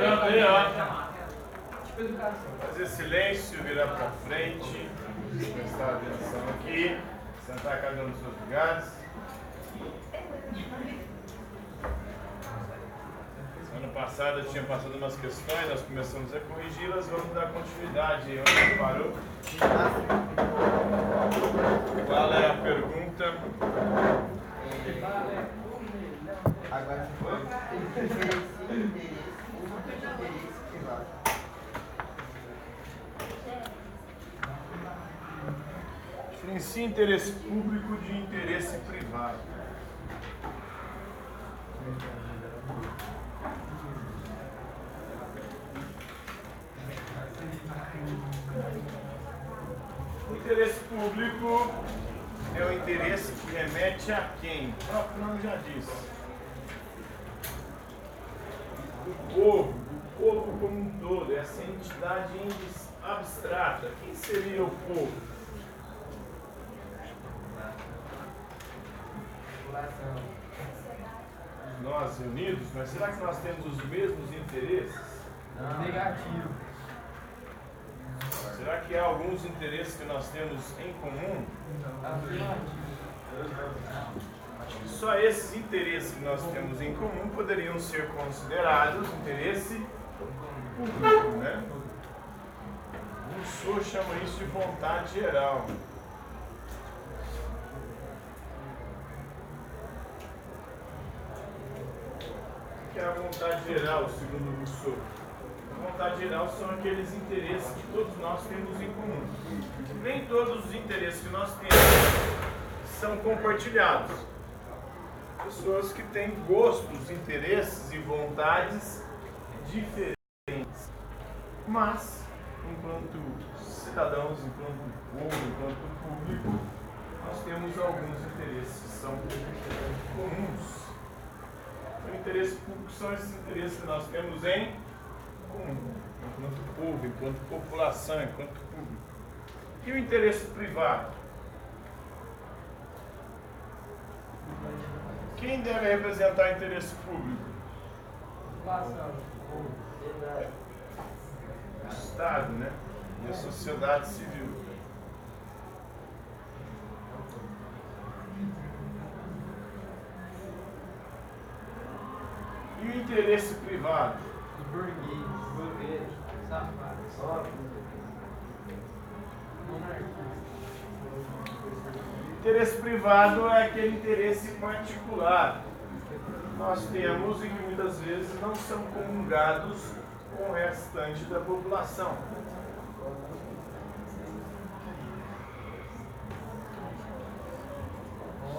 lembrando aí, ó. Fazer silêncio, virar pra frente, prestar atenção aqui, sentar cada um nos seus lugares. Ano passado eu tinha passado umas questões, nós começamos a corrigi-las, vamos dar continuidade aí onde parou. Qual é a pergunta? Agora diferencia interesse público de interesse privado. O interesse público é o interesse que remete a quem? O próprio nome já disse. O povo como um todo, essa entidade abstrata. Quem seria o povo? Nós reunidos, mas será que nós temos os mesmos interesses? Negativo. Será que há alguns interesses que nós temos em comum? Só esses interesses que nós temos em comum poderiam ser considerados interesse público, né? Rousseau chama isso de vontade geral. O que é a vontade geral, segundo Rousseau? A vontade geral são aqueles interesses que todos nós temos em comum. Nem todos os interesses que nós temos são compartilhados. Pessoas que têm gostos, interesses e vontades diferentes. Mas, enquanto cidadãos, enquanto povo, enquanto público, nós temos alguns interesses que são comuns. O interesse público são esses interesses que nós temos em comum, enquanto povo, enquanto população, enquanto público. E o interesse privado? Quem deve representar o interesse público? O Estado, né? E a sociedade civil. E o interesse privado? Os burgueses, governos, safados, Interesse privado é aquele interesse particular que nós temos e que muitas vezes não são comungados com o restante da população.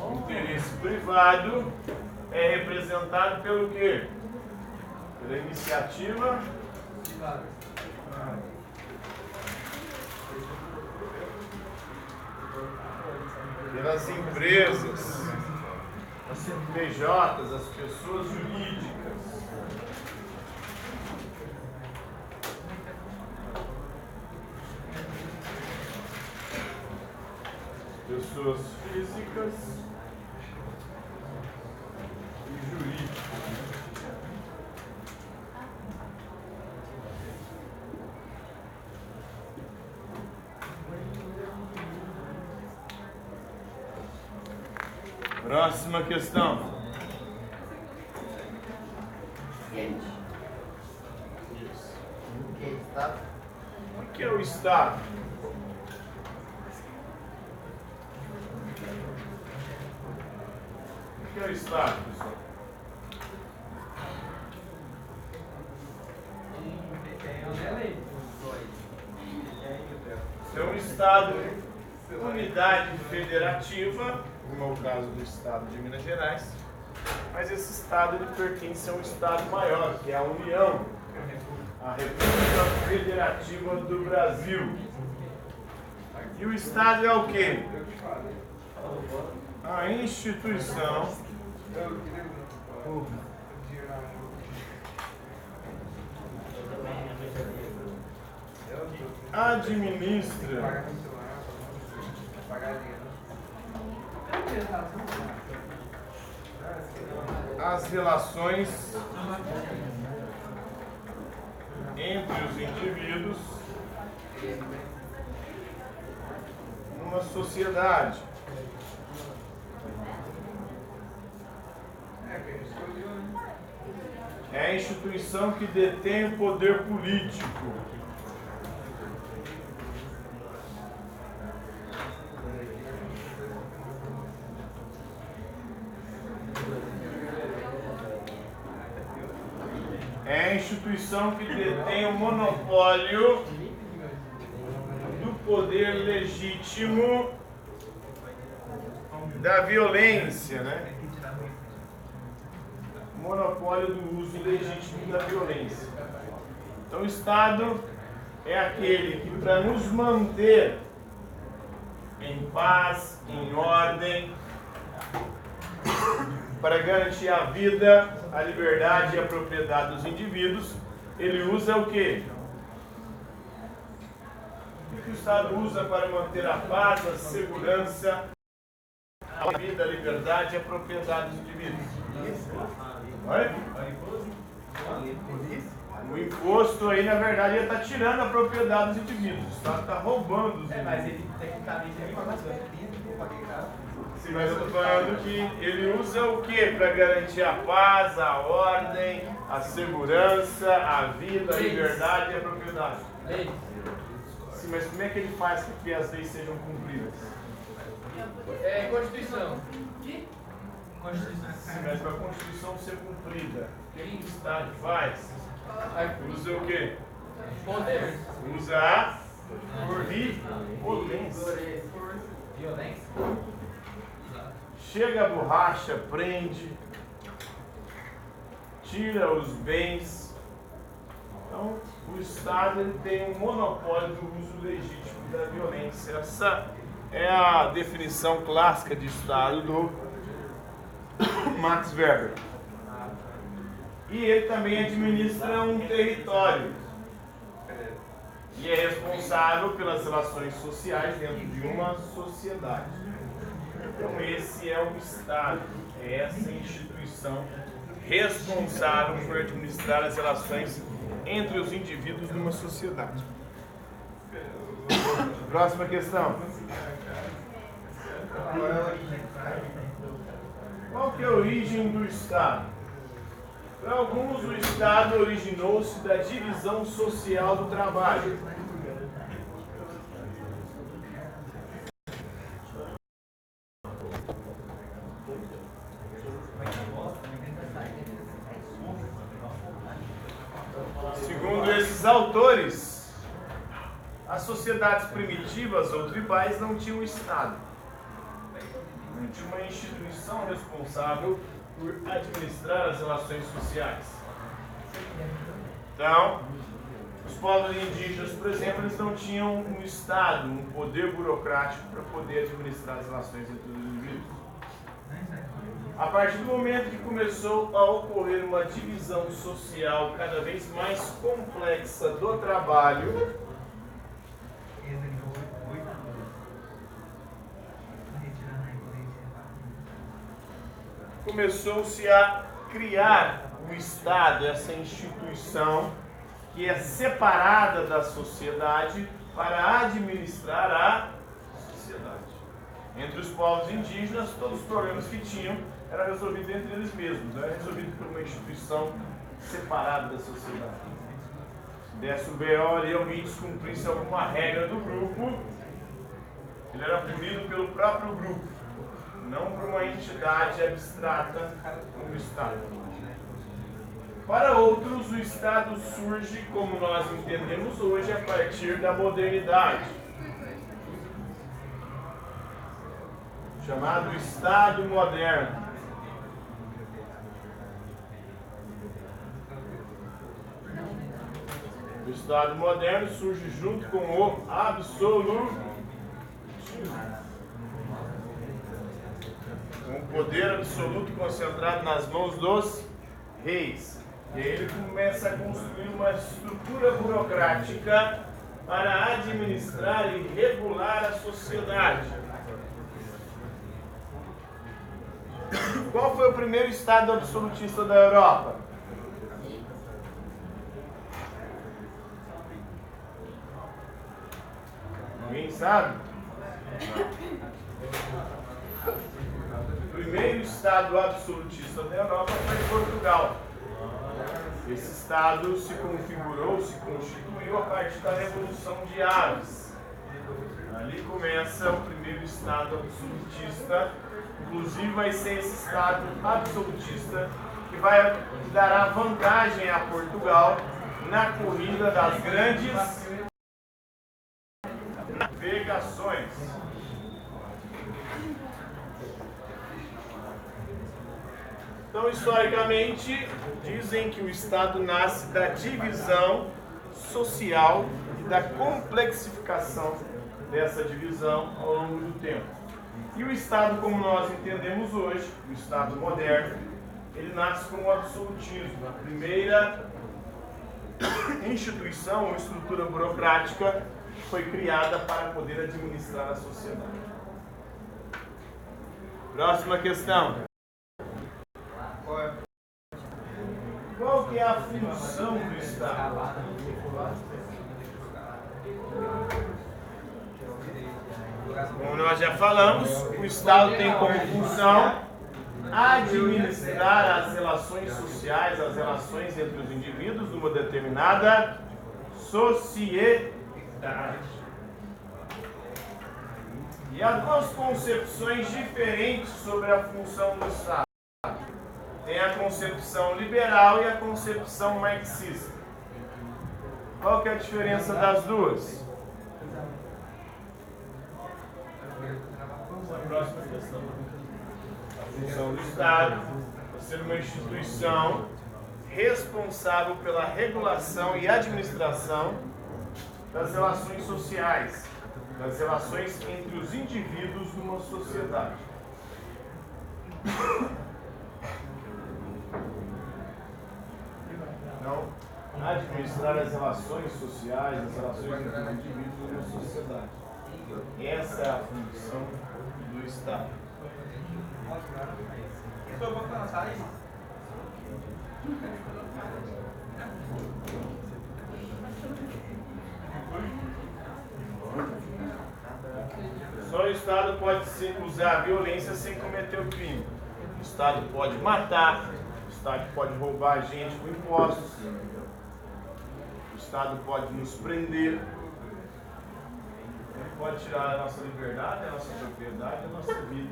O interesse privado é representado pelo quê? Pela iniciativa privada. pelas empresas, as CNPJs, as pessoas jurídicas. Pessoas físicas e jurídicas. Próxima questão. O que é o Estado? O que é o Estado, pessoal? É um Estado, unidade federativa, como é o caso do Estado de Minas Gerais, mas esse Estado ele pertence a um Estado maior, que é a União, a República Federativa do Brasil. E o Estado é o quê? A instituição administra as relações entre os indivíduos numa sociedade. É a instituição que detém o poder político. É a instituição que detém o monopólio do poder legítimo da violência, né? Monopólio do uso legítimo da violência. Então, o Estado é aquele que, para nos manter em paz, em ordem, para garantir a vida, a liberdade e a propriedade dos indivíduos, ele usa o quê? O que o Estado usa para manter a paz, a segurança, a vida, a liberdade e a propriedade dos indivíduos? Oi? O imposto aí, na verdade, ele está tirando a propriedade dos indivíduos. O Estado está roubando os indivíduos. Mas ele tecnicamente é informação. Sim, mas eu estou falando que ele usa o que para garantir a paz, a ordem, a segurança, a vida, a liberdade e a propriedade? Lei. Sim, mas como é que ele faz com que as leis sejam cumpridas? É Constituição. Constituição. Sim, mas para a Constituição ser cumprida, quem o Estado faz? Usa o quê? Poder. Usa a violência. Violência. Chega a borracha, prende, tira os bens. Então, o Estado ele tem um monopólio do uso legítimo da violência. Essa é a definição clássica de Estado do Max Weber. E ele também administra um território e é responsável pelas relações sociais dentro de uma sociedade. Então esse é o Estado, é essa instituição responsável por administrar as relações entre os indivíduos numa sociedade. Próxima questão. Qual que é a origem do Estado? Para alguns, o Estado originou-se da divisão social do trabalho. Segundo esses autores, as sociedades primitivas ou tribais não tinham Estado. Não tinha uma instituição responsável por administrar as relações sociais. Então, os povos indígenas, por exemplo, eles não tinham um Estado, um poder burocrático para poder administrar as relações entre os indivíduos. A partir do momento que começou a ocorrer uma divisão social cada vez mais complexa do trabalho, começou-se a criar o Estado, essa instituição que é separada da sociedade para administrar a sociedade. Entre os povos indígenas, todos os problemas que tinham eram resolvidos entre eles mesmos, não era resolvido por uma instituição separada da sociedade. Se desse o BO ali, alguém descumprisse alguma regra do grupo, ele era punido pelo próprio grupo, não por uma entidade abstrata como o Estado. Para outros, o Estado surge, como nós entendemos hoje, a partir da modernidade, chamado Estado moderno. O Estado moderno surge junto com o absolutismo, com o poder absoluto concentrado nas mãos dos reis. E aí ele começa a construir uma estrutura burocrática para administrar e regular a sociedade. Qual foi o primeiro Estado absolutista da Europa? Alguém sabe? O primeiro Estado absolutista da Europa foi Portugal. Esse Estado se configurou, se constituiu a partir da Revolução de Aves. Ali começa o primeiro Estado absolutista. Inclusive vai ser esse Estado absolutista que vai dar vantagem a Portugal na corrida das grandes navegações. Então, historicamente, dizem que o Estado nasce da divisão social e da complexificação dessa divisão ao longo do tempo. E o Estado, como nós entendemos hoje, o Estado moderno, ele nasce como absolutismo. A primeira instituição ou estrutura burocrática foi criada para poder administrar a sociedade. Próxima questão. Qual que é a função do Estado? Como nós já falamos, o Estado tem como função administrar as relações sociais, as relações entre os indivíduos numa determinada sociedade. E há duas concepções diferentes sobre a função do Estado. Tem a concepção liberal e a concepção marxista. Qual que é a diferença das duas? A próxima questão. A função do Estado é ser uma instituição responsável pela regulação e administração das relações sociais, das relações entre os indivíduos numa sociedade. Então, administrar as relações sociais, as relações entre os indivíduos numa sociedade. Essa é a função do Estado. Só o Estado pode usar a violência sem cometer o crime. O Estado pode matar, o Estado pode roubar a gente com impostos, o Estado pode nos prender, ele pode tirar a nossa liberdade, a nossa propriedade, a nossa vida,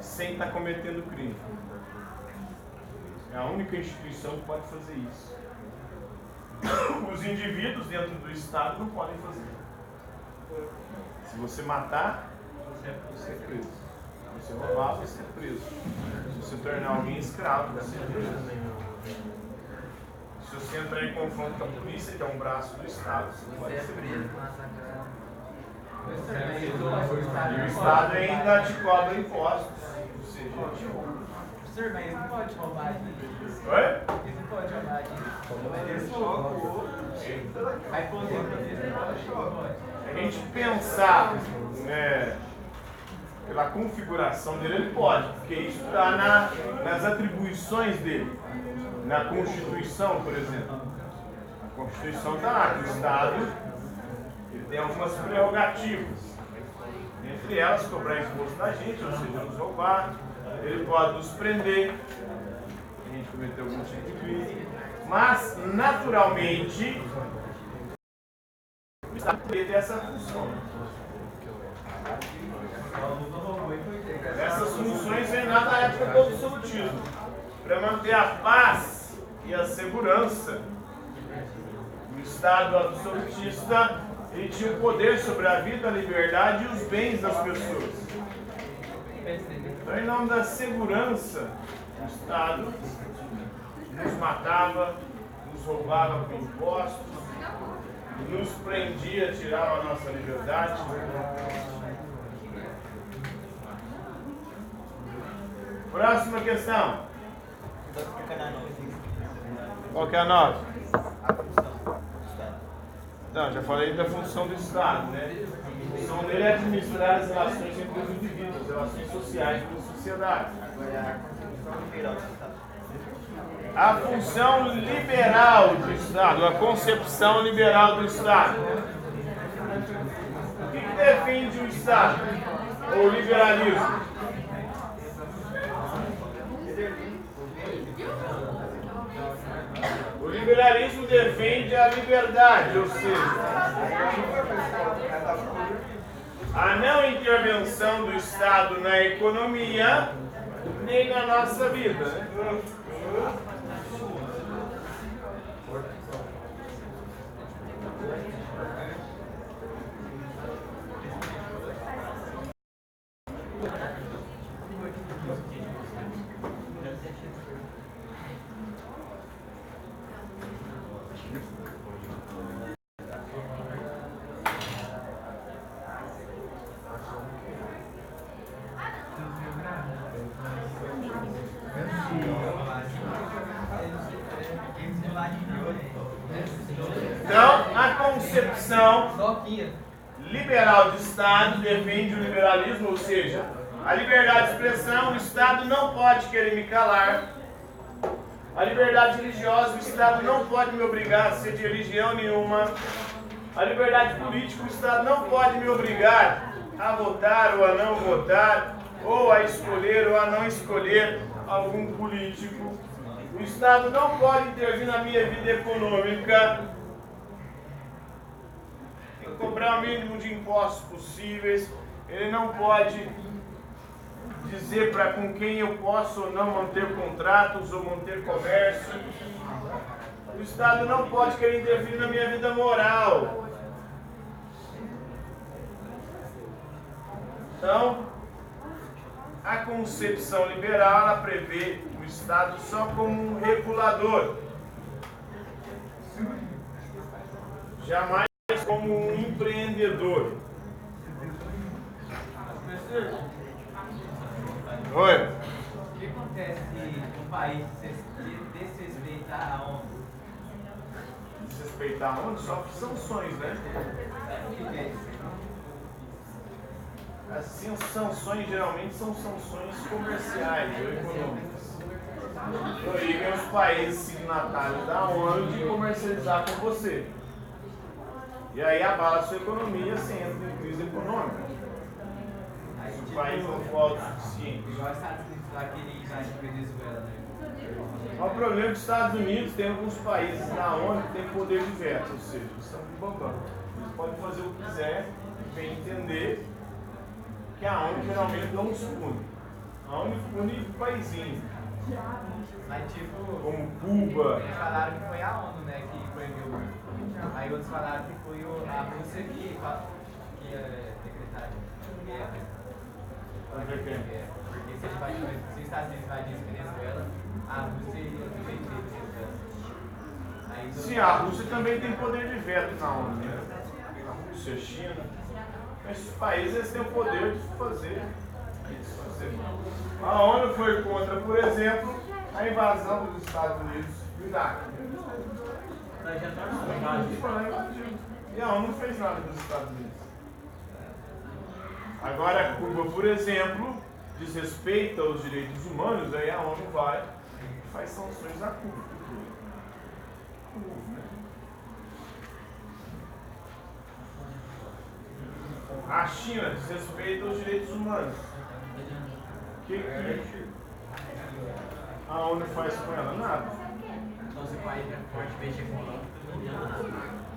sem estar cometendo crime. É a única instituição que pode fazer isso. Os indivíduos dentro do Estado não podem fazer. Se você matar, você é preso. Se você roubar, você é preso. Se você tornar alguém escravo, você é preso. Se você entrar em confronto com a polícia, que é um braço do Estado, você pode ser preso. E o Estado ainda te cobra impostos. Ou seja, te rouba. Professor, mas não pode roubar aqui. Oi? Ele não pode roubar aqui. Vai poder, não pode. Se a gente pensar pela configuração dele, ele pode, porque isso está nas atribuições dele. Na Constituição, por exemplo. A Constituição está lá, que o Estado ele tem algumas prerrogativas. Entre elas, cobrar imposto da gente, ou seja, nos roubar. Ele pode nos prender, se a gente cometer algum tipo de crime. Mas, naturalmente, o Estado tem essa função. Essas funções vêm lá da época do absolutismo, para manter a paz e a segurança. O Estado absolutista ele tinha o poder sobre a vida, a liberdade e os bens das pessoas. Então, em nome da segurança, o Estado nos matava, nos roubava com impostos, nos prendia, tirava a nossa liberdade. Próxima questão. Qual que é a 9? Não, já falei da função do Estado, né? A função dele é administrar as relações entre os indivíduos, as relações sociais da sociedade. A função liberal do Estado, a concepção liberal do Estado. defende o Estado? Ou o liberalismo? O liberalismo defende a liberdade, ou seja, a não intervenção do Estado na economia nem na nossa vida, né? Então, a concepção liberal de Estado defende o liberalismo, ou seja, a liberdade de expressão, o Estado não pode querer me calar. A liberdade religiosa, o Estado não pode me obrigar a ser de religião nenhuma. A liberdade política, o Estado não pode me obrigar a votar ou a não votar, ou a escolher ou a não escolher algum político. O Estado não pode intervir na minha vida econômica. Tem que cobrar o mínimo de impostos possíveis. Ele não pode dizer para com quem eu posso ou não manter contratos ou manter comércio. O Estado não pode querer intervir na minha vida moral. Então, a concepção liberal ela prevê o Estado só como um regulador, jamais como um empreendedor. Oi. O que acontece no país desrespeitar a ONU? Desrespeitar a ONU só por sanções, né? O que é isso? As sanções geralmente são sanções comerciais ou econômicas. Proíbem os países signatários da ONU de comercializar com você. E aí abala a sua economia, você entra em crise econômica. Se o país não for autossuficiente. Igual os Estados Unidos lá que ele invade a Venezuela, né? O problema é que os Estados Unidos tem alguns países na ONU que têm poder de veto, ou seja, eles estão de bambam. Eles podem fazer o que quiser, bem entender que a ONU geralmente não os pune. A ONU pune paizinhos, Mas tipo, como Cuba. eles falaram que foi a ONU, né, que proibiu. Aí outros falaram que foi a Rússia que é decretar guerra. Porque se os Estados Unidos invadissem Venezuela, a Rússia ia defender Venezuela. Sim, a Rússia também tem poder de veto na ONU, né? A Rússia, a China. Esses países têm o poder de fazer isso. A ONU foi contra, por exemplo, a invasão dos Estados Unidos do Iraque. E a ONU não fez nada dos Estados Unidos. Agora, Cuba, por exemplo, desrespeita os direitos humanos, aí a ONU vai e faz sanções a Cuba. A China desrespeita os direitos humanos. O que a ONU faz com ela? Nada. Então, se o país é fortemente econômico,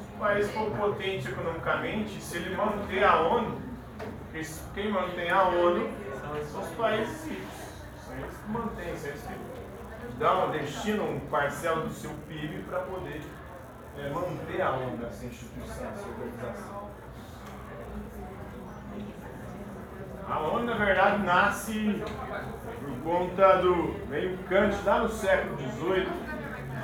Se o país for potente economicamente, se ele manter a ONU, porque quem mantém a ONU são os países ricos. São eles que mantêm, são eles que destinam um parcela do seu PIB para poder manter a ONU, essa instituição, essa organização. A ONU, na verdade, nasce por conta do meio Kant, lá no século XVIII,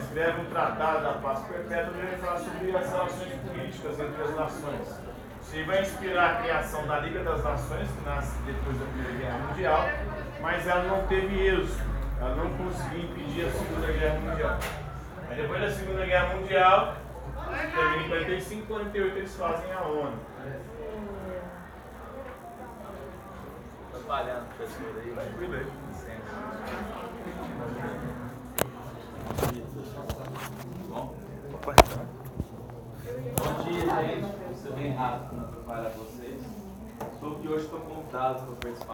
escreve um tratado da paz perpétua, onde ele fala sobre as relações políticas entre as nações. Isso vai inspirar a criação da Liga das Nações, que nasce depois da Primeira Guerra Mundial, mas ela não teve êxito, ela não conseguiu impedir a Segunda Guerra Mundial. Aí depois da Segunda Guerra Mundial, em 45 e 48 eles fazem a ONU. Trabalhando, professor aí. Tranquilo aí. Bom dia, gente. Vou ser bem rápido para preparar vocês. que hoje estão convidados para participar.